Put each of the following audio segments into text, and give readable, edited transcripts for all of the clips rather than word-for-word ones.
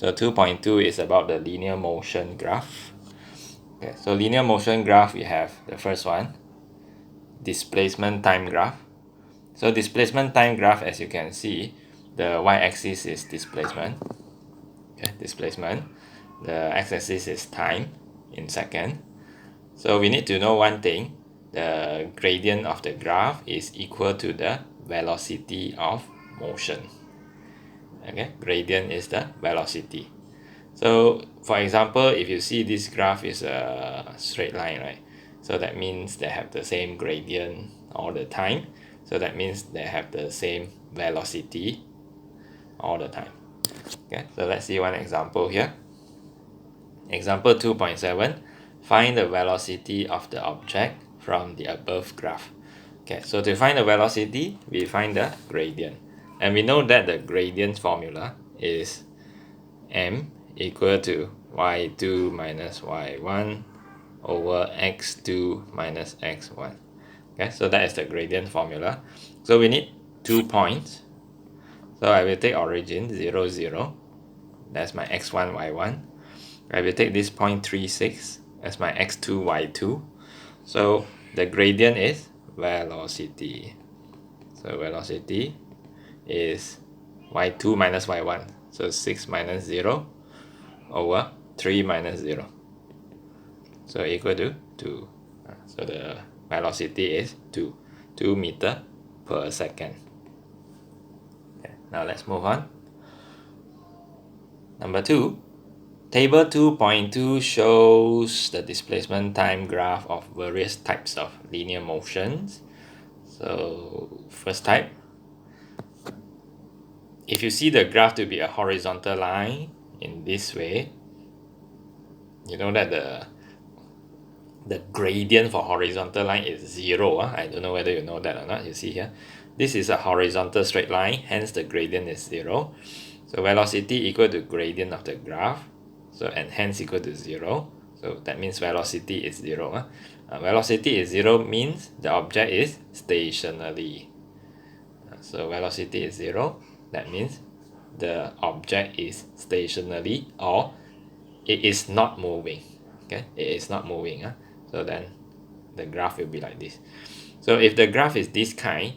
So 2.2 is about the linear motion graph. Okay, so linear motion graph, we have the first one, displacement time graph. So displacement time graph, as you can see, the y-axis is displacement. Okay, displacement. The x-axis is time in second. So we need to know one thing. The gradient of the graph is equal to the velocity of motion. Okay, gradient is the velocity. So for example, if you see this graph is a straight line, right? So that means they have the same gradient all the time. So that means they have the same velocity all the time. Okay, so let's see one example here. Example 2.7, find the velocity of the object from the above graph. Okay, so to find the velocity, we find the gradient. And we know that the gradient formula is m equal to y2 minus y1 over x2 minus x1. Okay, so that is the gradient formula. So we need 2 points. So I will take origin 0, 0. That's my x1, y1. I will take this point 3, 6 as my x2, y2. So the gradient is velocity. So velocity is y2 minus y1. So 6 minus 0 over 3 minus 0. So equal to 2. So the velocity is 2 meter per second. Okay, now let's move on. Number 2. Table 2.2 shows the displacement time graph of various types of linear motions. So first type, if you see the graph to be a horizontal line in this way, you know that the gradient for horizontal line is 0. I don't know whether you know that or not. You see here, this is a horizontal straight line, hence the gradient is 0. So velocity equal to gradient of the graph, so and hence equal to 0. So that means velocity is 0. Velocity is 0 means the object is stationary. So velocity is 0. That means the object is stationary, or it is not moving. Okay, it is not moving. So then the graph will be like this. So if the graph is this kind,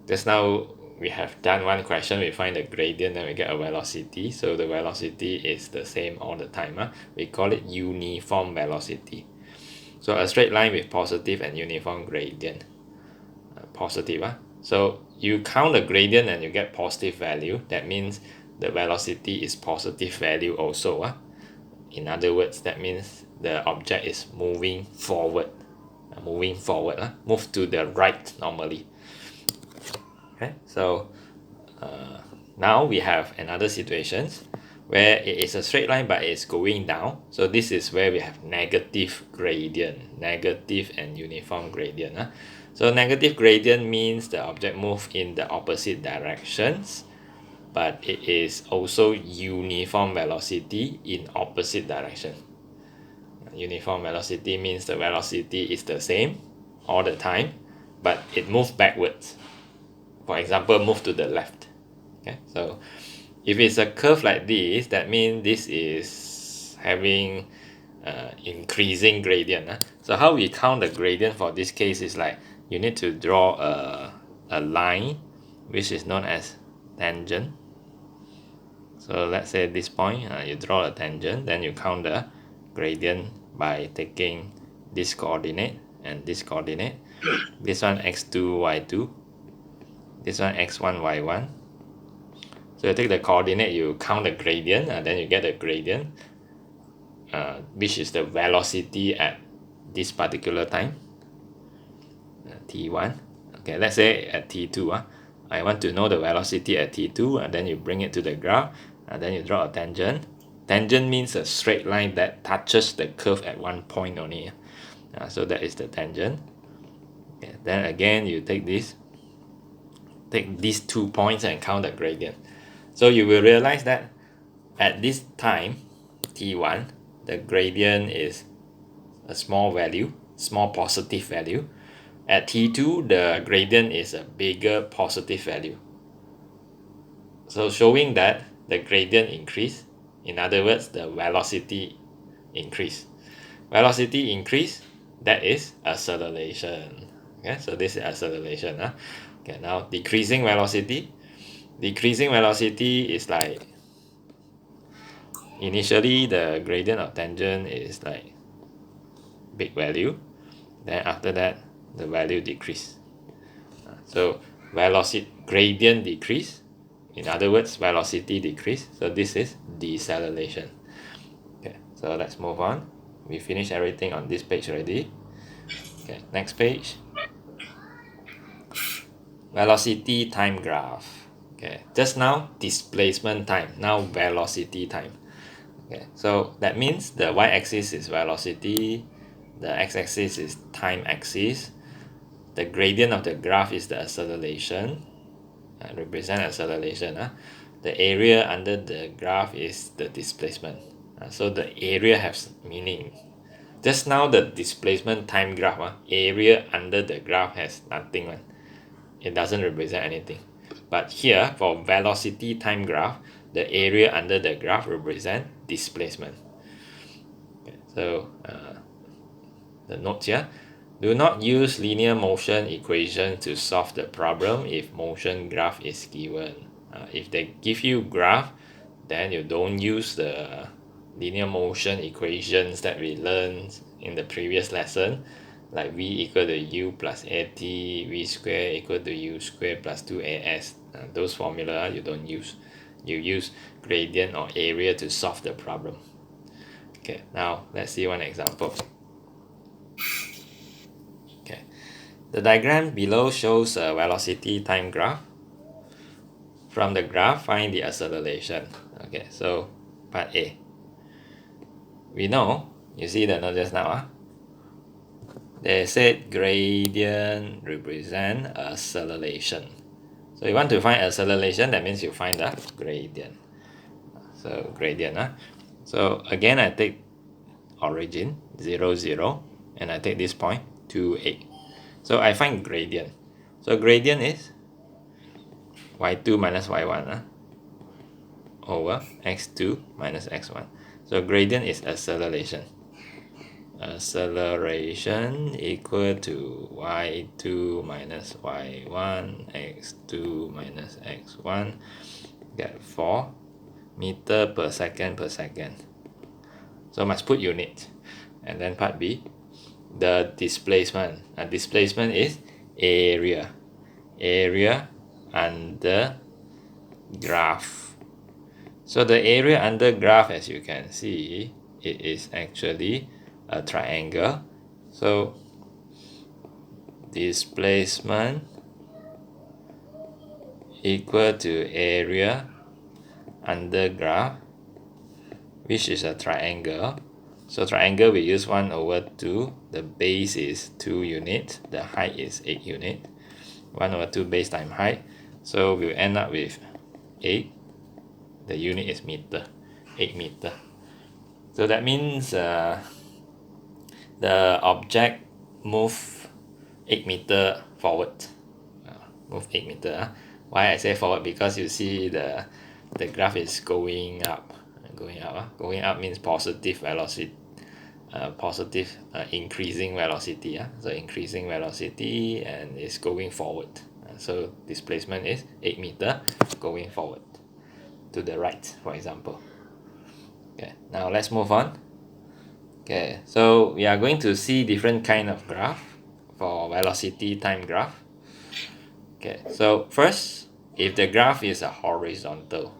just now we have done one question, we find the gradient and we get a velocity. So the velocity is the same all the time. We call it uniform velocity. So a straight line with positive and uniform gradient. Positive. So you count the gradient and you get positive value. That means the velocity is positive value also. In other words, that means the object is moving forward. Move to the right normally. Okay, so now we have another situation where it is a straight line but it's going down. So this is where we have negative gradient, negative and uniform gradient. So negative gradient means the object move in the opposite directions, but it is also uniform velocity in opposite direction. Uniform velocity means the velocity is the same all the time, but it moves backwards. For example, move to the left. Okay, so if it's a curve like this, that means this is having increasing gradient. So how we count the gradient for this case is like you need to draw a line which is known as tangent. So let's say this point, you draw a tangent, then you count the gradient by taking this coordinate and this coordinate. This one x2, y2. This one x1, y1. So you take the coordinate, you count the gradient, and then you get the gradient, which is the velocity at this particular time, t1. Okay, let's say at t2. I want to know the velocity at t2, and then you bring it to the graph, and then you draw a tangent. Tangent means a straight line that touches the curve at one point only. So that is the tangent. Okay, then again, you take these 2 points and count the gradient. So you will realize that at this time, t1, the gradient is a small value, small positive value. At t2, the gradient is a bigger positive value. So showing that the gradient increase In other words, the velocity increase. Velocity increase, that is acceleration. Okay, so this is acceleration. Okay, now decreasing velocity. Decreasing velocity is like, initially the gradient of tangent is like big value, then after that the value decrease. So velocity gradient decrease, in other words velocity decrease, so this is deceleration. Okay, so let's move on. We finished everything on this page already. Okay, next page. Velocity time graph. Okay, just now displacement time, now velocity time. Okay, so that means the y-axis is velocity, the x-axis is time axis, the gradient of the graph is the acceleration, represent acceleration. The area under the graph is the displacement. So the area has meaning. Just now the displacement time graph, area under the graph has nothing. It doesn't represent anything. But here for velocity time graph, the area under the graph represent displacement. Okay, so the notes here: do not use linear motion equation to solve the problem if motion graph is given. If they give you graph, then you don't use the linear motion equations that we learned in the previous lesson, like v equal to u plus at, v square equal to u square plus 2as. Those formula you don't use. You use gradient or area to solve the problem. Okay, now let's see one example. Okay, the diagram below shows a velocity time graph. From the graph, find the acceleration. Okay, so part A. We know, you see the note just now, they said gradient represent acceleration. So you want to find acceleration, that means you find the gradient. So gradient. So again, I take origin 0, 0, and I take this point 2, 8. So I find gradient. So gradient is y2 minus y1 over x2 minus x1. So gradient is acceleration. Acceleration equal to y2 minus y1 x2 minus x1, get 4 meter per second per second. So must put unit. And then part B, the displacement. Displacement is area under graph. So the area under graph, as you can see, it is actually a triangle. So displacement equal to area under graph, which is a triangle. So triangle, we use 1 over 2. The base is 2 units. The height is 8 units. 1 over 2 base times height. So we'll end up with 8. The unit is meter. 8 meter. So that means the object move 8 meter forward. Move 8 meter. Why I say forward? Because you see the graph is going up. Going up means positive velocity. Increasing velocity. So increasing velocity and it's going forward. So displacement is 8 meter going forward to the right, for example. Okay, now let's move on. Okay, so we are going to see different kind of graph for velocity time graph. Okay, so first, if the graph is a horizontal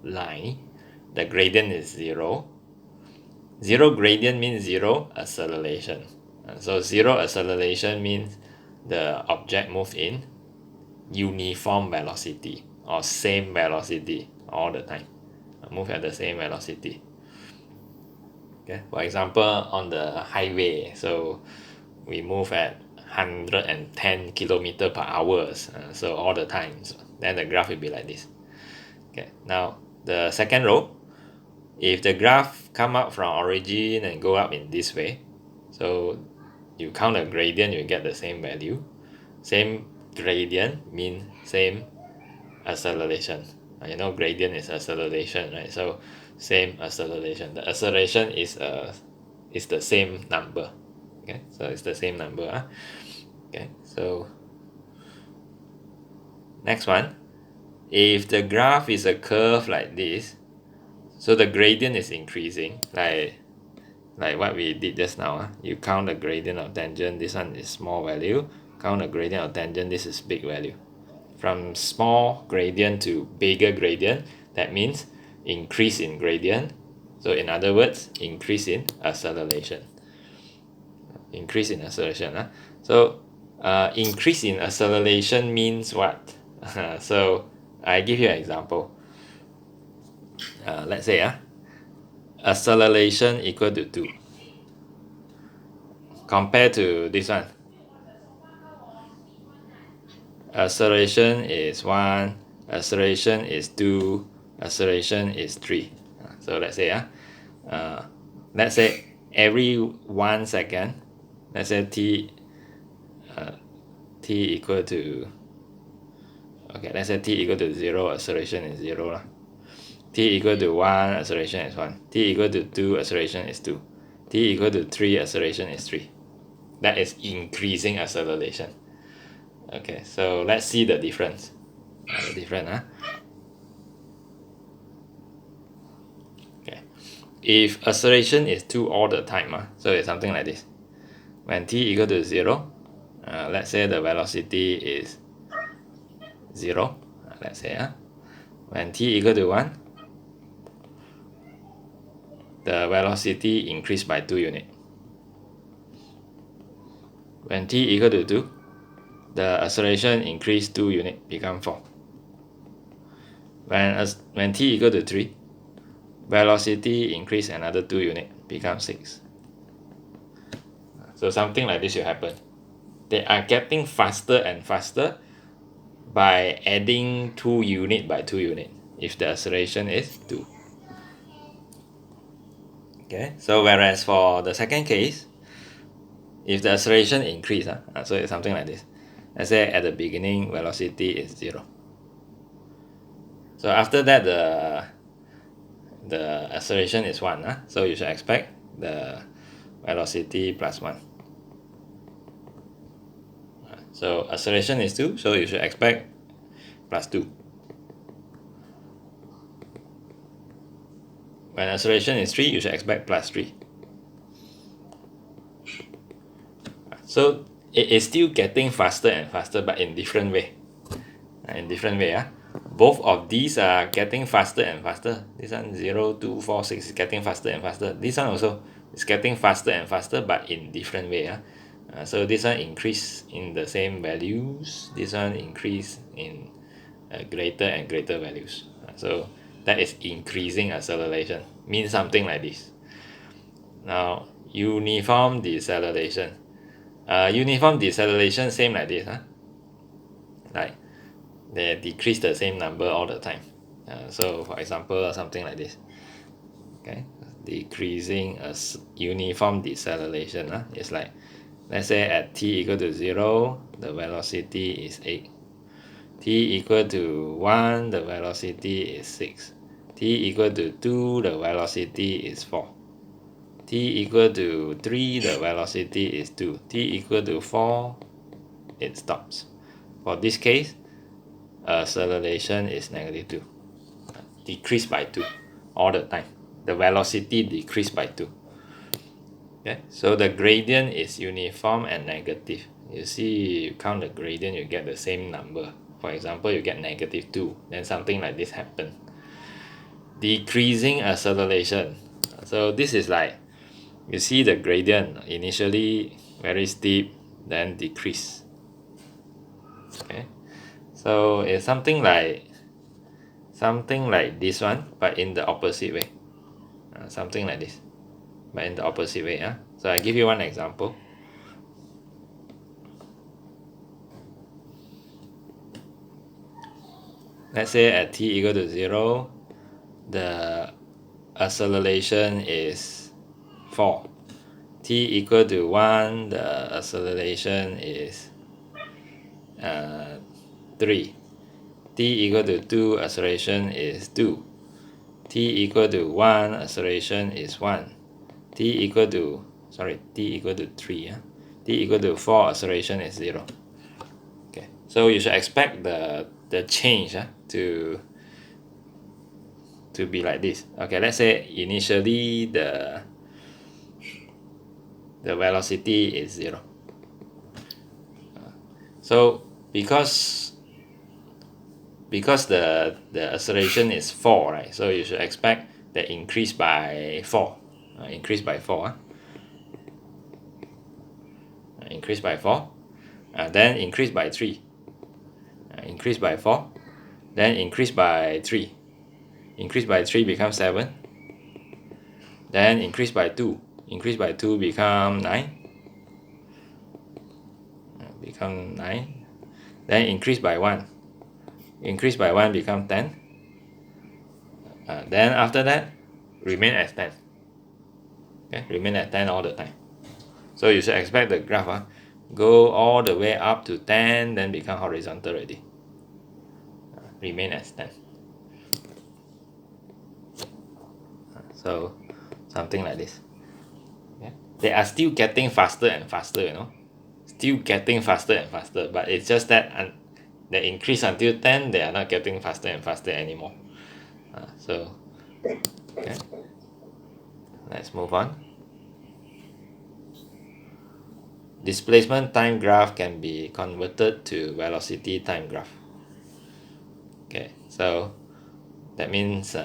line, the gradient is 0. 0 gradient means 0 acceleration. So 0 acceleration means the object moves in uniform velocity or same velocity all the time. Move at the same velocity. Okay, for example, on the highway, so we move at 110 kilometer per hour, so all the time. So then the graph will be like this. Okay, now the second row, if the graph come up from origin and go up in this way, so you count the gradient, you get the same value. Same gradient means same acceleration. You know gradient is acceleration, right? So same acceleration. The acceleration is the same number. Okay, so it's the same number. Okay, so next one, if the graph is a curve like this, so the gradient is increasing, like what we did just now. You count the gradient of tangent, this one is small value. Count the gradient of tangent, this is big value. From small gradient to bigger gradient, that means increase in gradient. So in other words, increase in acceleration. Increase in acceleration. So increase in acceleration means what? So I give you an example. Let's say acceleration equal to 2. Compared to this one, acceleration is 1, acceleration is 2, acceleration is 3. So let's say every 1 second, let's say t equal to, okay, let's say t equal to 0, acceleration is 0 lah. T equal to 1, acceleration is 1. T equal to 2, acceleration is 2. T equal to 3, acceleration is 3. That is increasing acceleration. Okay, so let's see the difference. Okay, if acceleration is 2 all the time, so it's something like this. When t equal to 0, let's say the velocity is 0. Let's say when t equal to 1, the velocity increased by 2 units. When t equal to 2, the acceleration increased 2 units, become 4. When t equal to 3, velocity increase another 2 units, become 6. So something like this will happen. They are getting faster and faster by adding 2 units by 2 units if the acceleration is 2. Okay, so whereas for the second case, if the acceleration increase, so it's something like this. Let's say at the beginning velocity is 0. So after that the acceleration is 1, so you should expect the velocity plus 1. So acceleration is 2, so you should expect plus 2. When acceleration is 3, you should expect plus 3. So it is still getting faster and faster, but in different way. Both of these are getting faster and faster. This one 0, 2, 4, 6 is getting faster and faster. This one also is getting faster and faster, but in different way. So this one increase in the same values. This one increase in greater and greater values. So that is increasing acceleration. Means something like this. Now uniform deceleration. Uniform deceleration same like this. Like they decrease the same number all the time. So for example, something like this. Okay, decreasing a uniform deceleration. It's like, let's say at t equal to 0, the velocity is 8. T equal to 1, the velocity is 6. T equal to 2, the velocity is 4. T equal to 3, the velocity is 2. T equal to 4, it stops. For this case, acceleration is -2. Decrease by 2 all the time. The velocity decreased by 2. Okay, so the gradient is uniform and negative. You see, you count the gradient, you get the same number. For example, you get -2, then something like this happen. Decreasing acceleration. So this is like, you see the gradient initially very steep, then decrease. Okay, so it's something like this one, but in the opposite way. Something like this, but in the opposite way. So I give you one example. Let's say at t equal to 0, the acceleration is 4. T equal to 1, the acceleration is 3. T equal to 2, acceleration is 2. t equal to 1, acceleration is 1. T equal to 3, yeah? T equal to 4, acceleration is 0. Okay, so you should expect the change to be like this. Okay, let's say initially the velocity is 0. So because the acceleration is 4, right? So you should expect the increase by 4. Increase by 4. Increase by 4. Then increase by 3. Increase by 4. Then increase by 3. Increase by 3 becomes 7. Then increase by 2. Increase by 2 become 9. Become 9. Then increase by 1. Increase by 1 become 10. Then after that, remain at 10. Okay, remain at 10 all the time. So you should expect the graph go all the way up to 10, then become horizontal already. Remain as 10. So something like this. Okay. They are still getting faster and faster, still getting faster and faster, but it's just that they increase until 10, they are not getting faster and faster anymore. So okay, let's move on. Displacement time graph can be converted to velocity time graph. Okay, so that means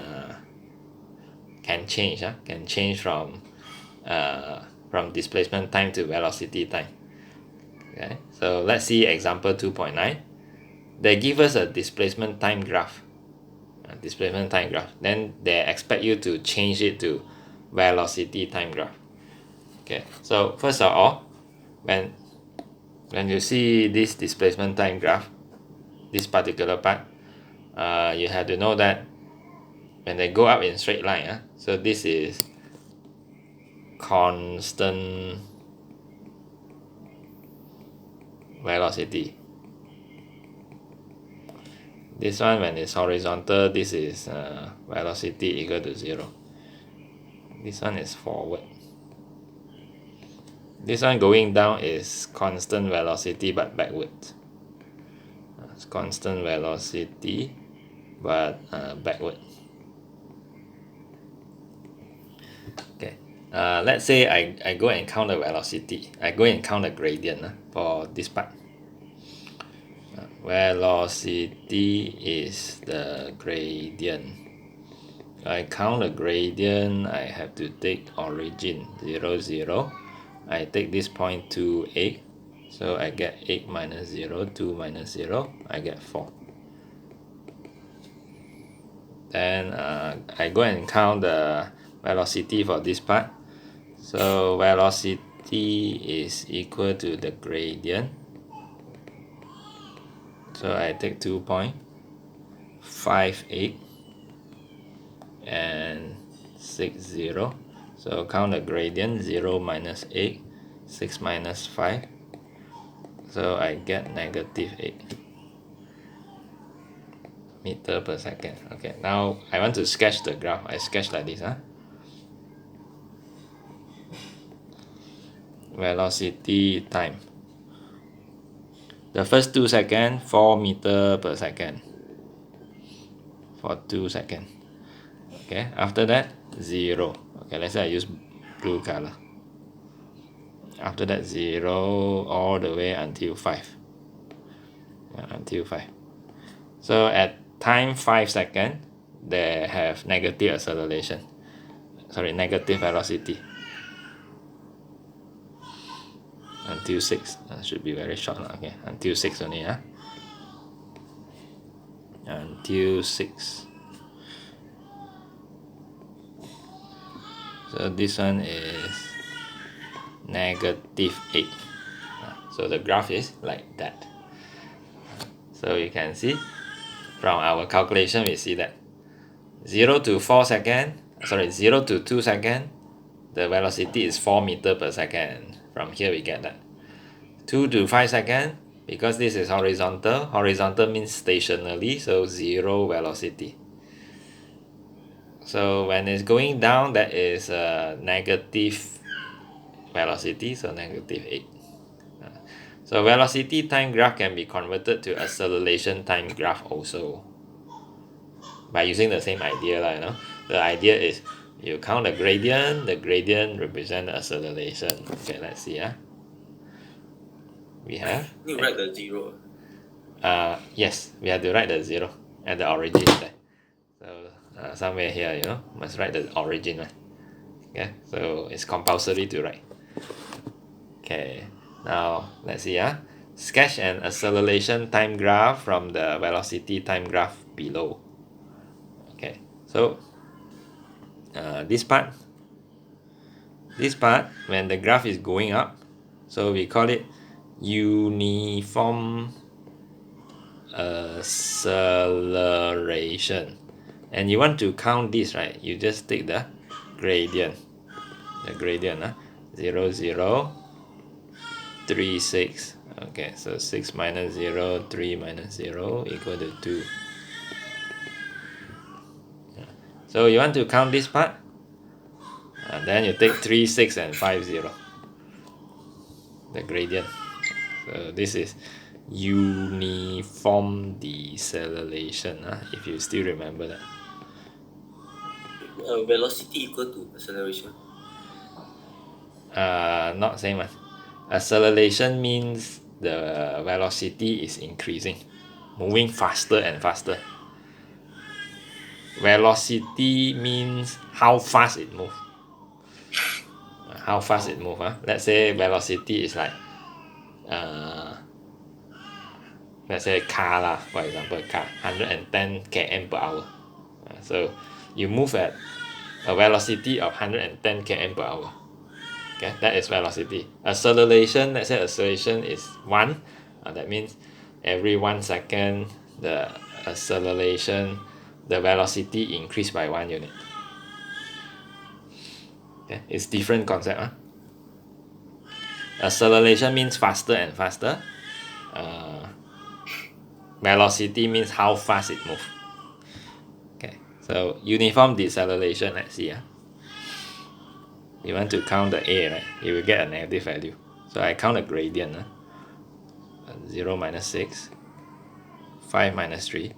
can change from displacement time to velocity time. Okay, so let's see example 2.9. They give us a displacement time graph. Then they expect you to change it to velocity time graph. Okay, so first of all, when you see this displacement time graph, this particular part, you have to know that when they go up in straight line, so this is constant velocity. This one, when it's horizontal, this is velocity equal to 0. This one is forward. This one going down is constant velocity but backwards. It's constant velocity but backward. Okay, let's say I go and count the velocity. I go and count the gradient for this part. Velocity is the gradient. I count the gradient, I have to take origin 0, 0. I take this point 2, 8. So I get 8 minus 0, 2 minus 0, I get 4. Then I go and count the velocity for this part. So velocity is equal to the gradient. So I take 2.58 and 60. So count the gradient, 0 minus 8, 6 minus 5. So I get negative 8 meter per second. Okay, now I want to sketch the graph. I sketch like this. Velocity time. The first 2 seconds, 4 meter per second. For 2 seconds. Okay, after that, 0. Okay, let's say I use blue color. After that, 0 all the way until 5. Until 5. So at time 5 seconds, they have negative acceleration. Negative velocity. Until 6. Should be very short. Okay, until 6 only. Until 6. So this one is negative 8. So the graph is like that. So you can see from our calculation, we see that 0 to 2 seconds, the velocity is 4 meter per second. From here we get that. 2 to 5 seconds, because this is horizontal means stationary, so 0 velocity. So when it's going down, that is a negative velocity, so -8. So velocity time graph can be converted to acceleration time graph also by using the same idea, you know. The idea is you count the gradient represent the acceleration. Okay, let's see. We have. You write the zero. Yes, we have to write the 0 at the origin there. So somewhere here, you know, must write the origin. Right? Okay, so it's compulsory to write. Okay, now let's see. Sketch an acceleration time graph from the velocity time graph below. Okay, so this part when the graph is going up, so we call it uniform acceleration. And you want to count this, right? You just take the gradient 0 0 3 6. Okay, so 6 minus 0, 3 minus 0 equal to 2. So you want to count this part, and then you take 3 6 and 5 0, the gradient. So this is uniform deceleration, if you still remember that. Velocity equal to acceleration. Not same one. Acceleration means the velocity is increasing, moving faster and faster. Velocity means how fast it moves. Let's say velocity is like let's say car lah, for example, car 110 km per hour. So you move at a velocity of 110 km per hour. Okay, that is velocity. Acceleration, let's say acceleration is 1. That means every 1 second the acceleration, the velocity increase by 1 unit. Okay, it's different concept. Acceleration means faster and faster. Velocity means how fast it moves. Okay, so uniform deceleration, let's see. You want to count the A, right? You will get a negative value. So I count the gradient. 0 minus 6, 5 minus 3.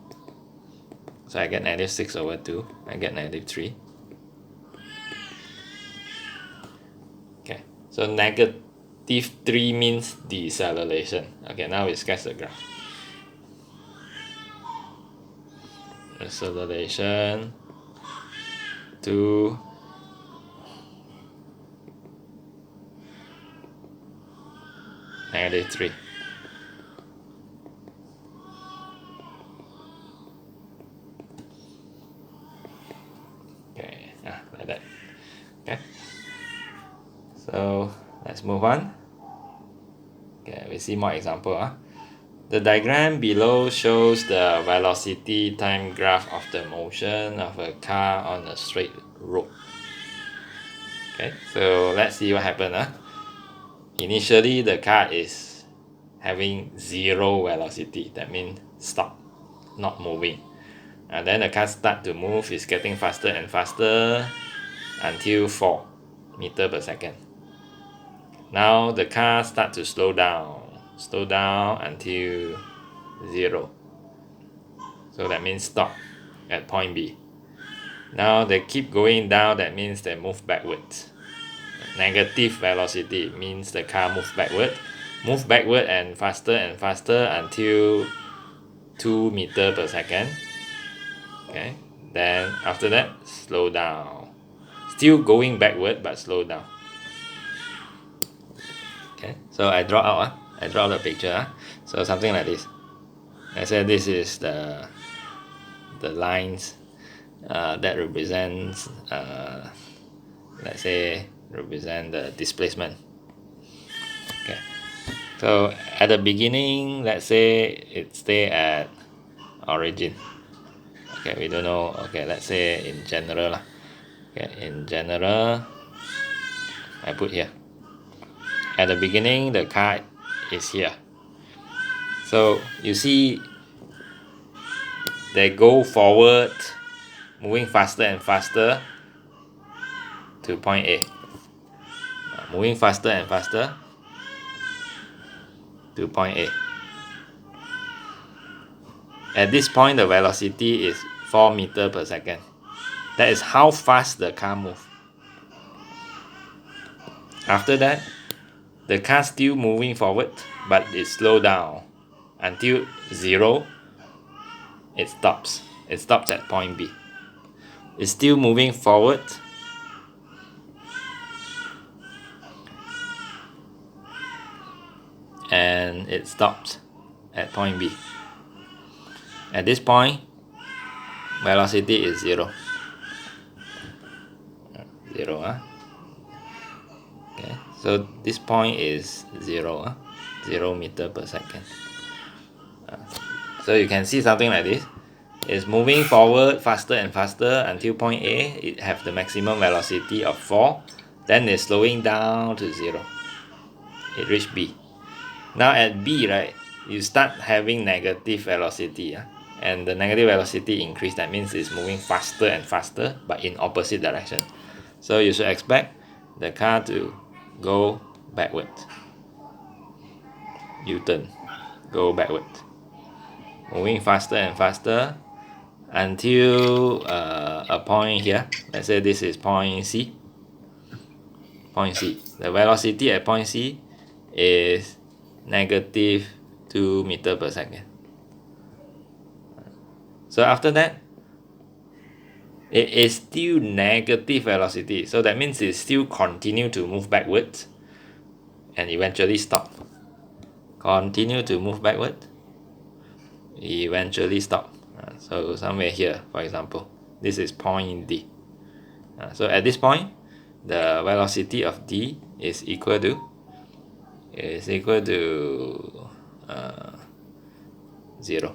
So I get -6 over 2. I get -3. Okay, so -3 means deceleration. Okay, now we sketch the graph. Acceleration to -3. Okay, like that. Okay, so let's move on. Okay, we see more example. The diagram below shows the velocity time graph of the motion of a car on a straight road. Okay, so let's see what happened. Initially, the car is having 0 velocity. That means stop, not moving. And then the car start to move, is getting faster and faster until 4 meters per second. Now the car start to slow down until 0. So that means stop at point B. Now they keep going down, that means they move backwards. Negative velocity means the car move backward and faster until 2 meters per second. Okay, then after that slow down, still going backward but slow down. Okay, so I draw out the picture. So something like this. I said this is the lines that represents let's say represent the displacement. Okay, so at the beginning, let's say it stay at origin. Okay, we don't know. Okay, let's say in general lah. Okay, in general, I put here. At the beginning, the car is here. So you see, they go forward moving faster and faster to point A. Moving faster and faster to point A. At this point, the velocity is 4 meters per second. That is how fast the car moves. After that, the car still moving forward, but it slows down until 0. It stops. It stops at point B. It's still moving forward. And it stops at point B. At this point, velocity is 0. 0. Okay, so this point is 0. 0 meter per second. So you can see something like this. It's moving forward faster and faster until point A. It have the maximum velocity of 4. Then it's slowing down to 0. It reached B. Now at B, right, you start having negative velocity. And the negative velocity increase. That means it's moving faster and faster, but in opposite direction. So you should expect the car to go backward. U-turn. Go backward. Moving faster and faster until a point here. Let's say this is point C. Point C. The velocity at point C is negative 2 meters per second. So after that, it is still negative velocity. So that means it still continue to move backwards and eventually stop. Continue to move backward, eventually stop. So somewhere here, for example, this is point D. So at this point, the velocity of D is equal to 0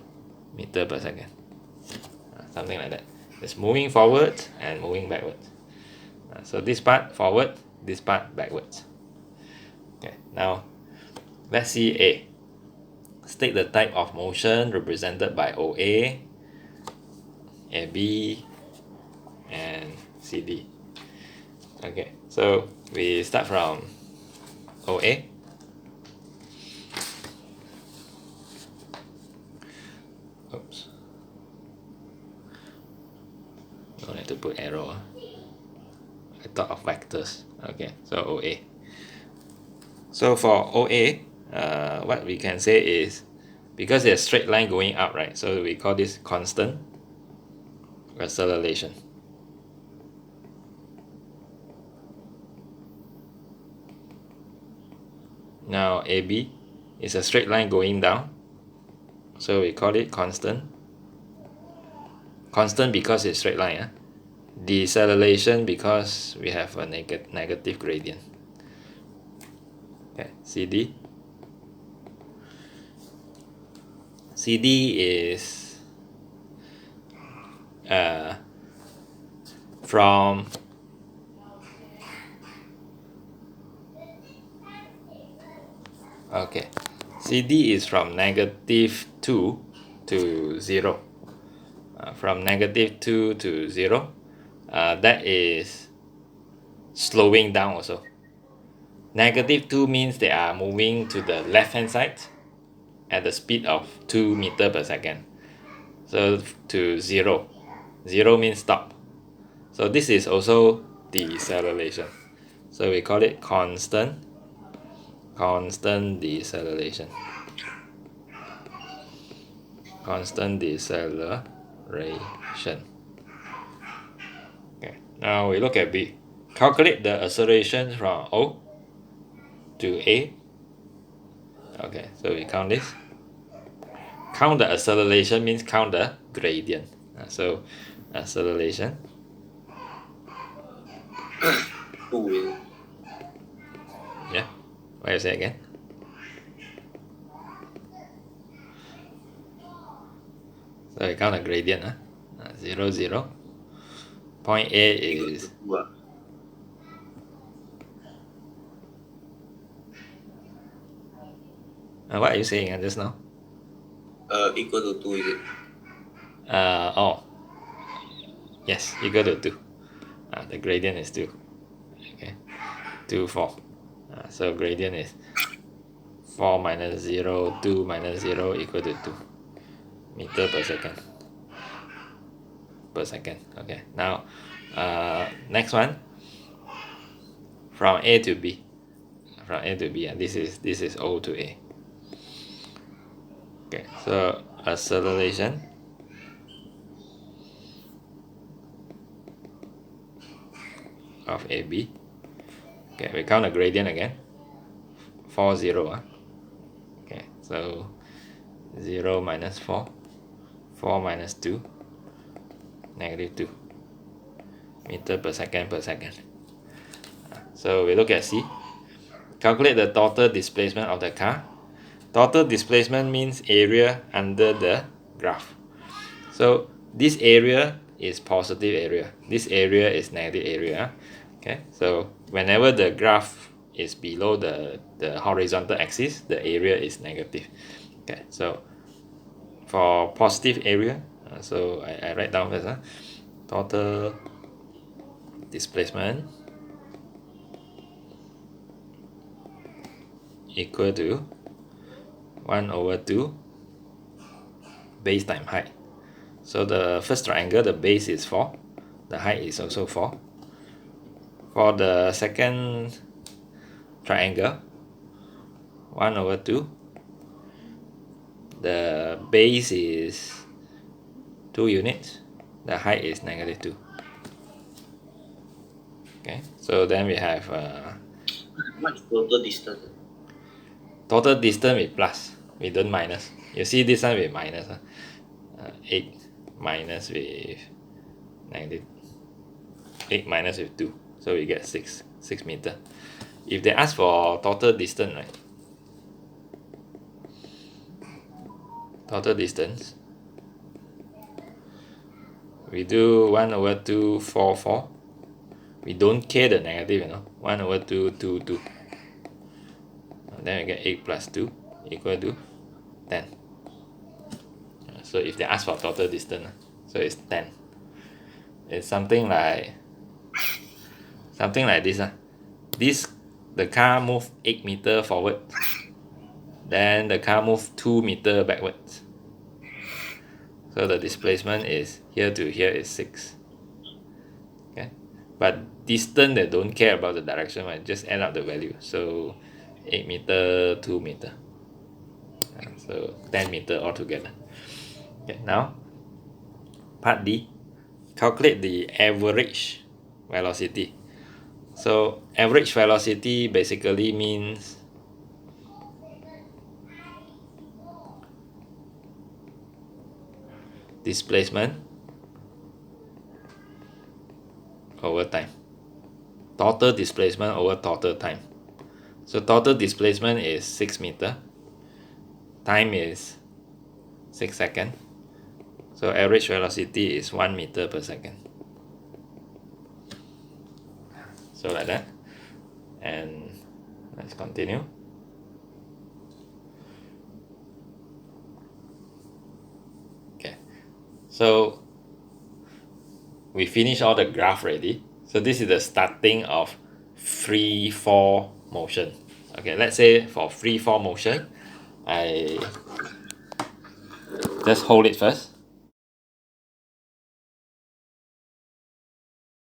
meter per second. Something like that. It's moving forward and moving backwards. So this part forward, this part backwards. Okay, now let's see A. State the type of motion represented by OA, AB, and CD. Okay, so we start from OA. Oops. Don't have to put arrow. I thought of vectors. Okay, so OA. So for OA, what we can say is, because there's a straight line going up, right? So we call this constant acceleration. Now AB is a straight line going down, so we call it constant. Constant because it's straight line. Deceleration because we have a negative gradient. Okay, CD. CD is from CD is from negative 2 to 0. From negative 2 to 0, that is slowing down also. Negative 2 means they are moving to the left hand side at the speed of 2 meters per second. So to 0. 0 means stop. So this is also deceleration. So we call it constant deceleration. Constant deceleration. Okay, now we look at B. Calculate the acceleration from O to A. Okay, so we count this. Count the acceleration means count the gradient. So acceleration. 2. Yeah, what you say again? So we count the gradient. 0, 0. Point A is What? what are you saying just now? Equal to 2, is it? Yes, equal to 2. The gradient is 2. Okay, 2, 4. So gradient is 4 minus 0, 2 minus 0 equal to 2 meter per second. Okay, now next one, from A to B. And this is O to A. Okay, so acceleration of AB. Okay, we count the gradient again. 4, 0. Okay, so 0 minus 4, 4 minus 2, negative 2 meter per second. So we look at C. Calculate the total displacement of the car. Total displacement means area under the graph. So this area is positive area. This area is negative area. Okay, so whenever the graph is below the horizontal axis, the area is negative. Okay, so for positive area, so I write down first. Total displacement equal to 1 over 2 base times height. So the first triangle, the base is 4, the height is also 4. For the second triangle, 1 over 2, the base is 2 units, the height is negative 2. Okay, so then we have What is total distance? total distance with plus, we don't minus. You see this one with minus. 8 minus with negative 8 minus with 2, so we get 6 meter. If they ask for total distance, right, total distance, we do 1 over 2, 4, 4. We don't care the negative, 1 over 2, 2, 2. And then we get 8 plus 2 equal to 10. So if they ask for total distance, so it's 10. It's something like this. This, the car move 8 meter forward, then the car move 2 meter backwards. So the displacement is here to here is 6. Okay, but distance, they don't care about the direction, right? Just add up the value. So 8 meter, 2 meter, so 10 meter altogether. Okay, now part D, calculate the average velocity. So average velocity basically means displacement over time, total displacement over total time. So total displacement is 6 meter, time is 6 seconds, so average velocity is 1 meter per second. So like that, and let's continue. Okay, so we finish all the graph already. So this is the starting of free fall motion. Okay, let's say for free fall motion, I just hold it first.